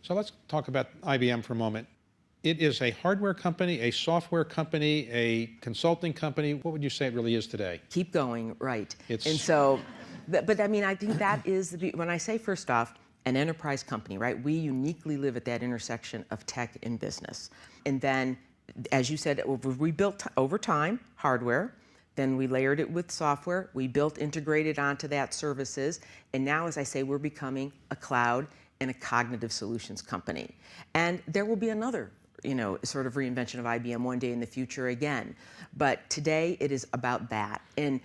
So let's talk about IBM for a moment. It is a hardware company, a software company, a consulting company. What would you say it really is today? Keep going, right. It's And so, but I mean, I think that is, when I say first off, an enterprise company, right? We uniquely live at that intersection of tech and business. And then, as you said, we built over time hardware, then we layered it with software, we built integrated onto that services, and now, as I say, we're becoming a cloud and a cognitive solutions company. And there will be another sort of reinvention of IBM one day in the future again. But today it is about that. And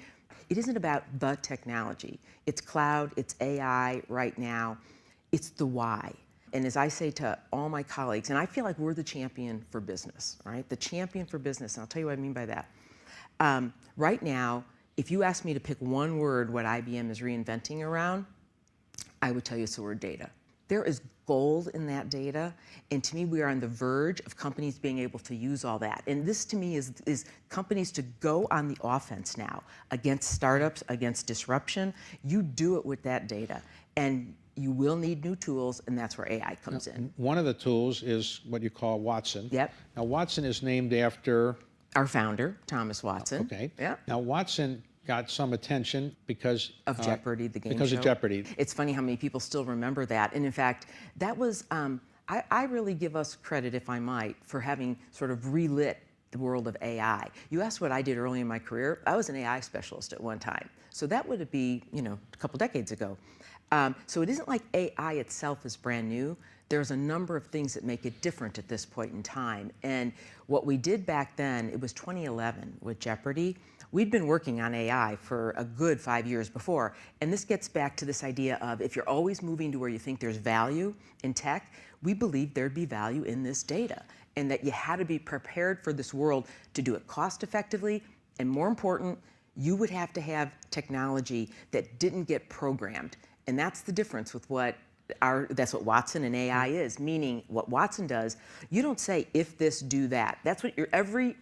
it isn't about the technology. It's cloud, it's AI right now. It's the why. And as I say to all my colleagues, and I feel like we're the champion for business, right? The champion for business, and I'll tell you what I mean by that. Right now, if you ask me to pick one word what IBM is reinventing around, I would tell you it's the word data. There is gold in that data, and to me, we are on the verge of companies being able to use all that. And this, to me, is companies to go on the offense now against startups, against disruption. You do it with that data, and you will need new tools, and that's where AI comes in. One of the tools is what you call Watson. Yep. Now, Watson is named after our founder, Thomas Watson. Okay. Yep. Now, Watson got some attention because of Jeopardy, the game show. Because of Jeopardy. It's funny how many people still remember that. And in fact, that was, I really give us credit, if I might, for having sort of relit the world of AI. You asked what I did early in my career. I was an AI specialist at one time. So that would be, a couple decades ago. So it isn't like AI itself is brand new. There's a number of things that make it different at this point in time. And what we did back then, it was 2011 with Jeopardy. We'd been working on AI for a good 5 years before. And this gets back to this idea of if you're always moving to where you think there's value in tech, we believed there'd be value in this data. And that you had to be prepared for this world to do it cost effectively. And more important, you would have to have technology that didn't get programmed. And that's the difference with that's what Watson and AI is, meaning what Watson does, you don't say, if this, do that. That's what every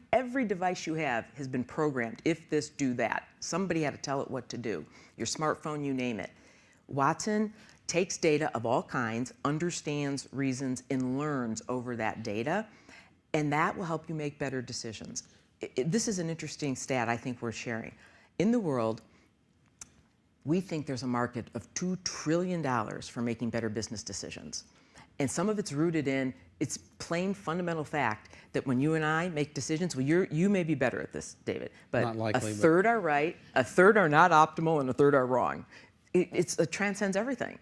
device you have has been programmed, if this, do that. Somebody had to tell it what to do. Your smartphone, you name it. Watson takes data of all kinds, understands reasons, and learns over that data, and that will help you make better decisions. This is an interesting stat I think we're sharing. In the world, we think there's a market of $2 trillion for making better business decisions. And some of it's rooted in, it's plain fundamental fact that when you and I make decisions, well, you may be better at this, David, but not likely, a third are right, a third are not optimal, and a third are wrong. It transcends everything.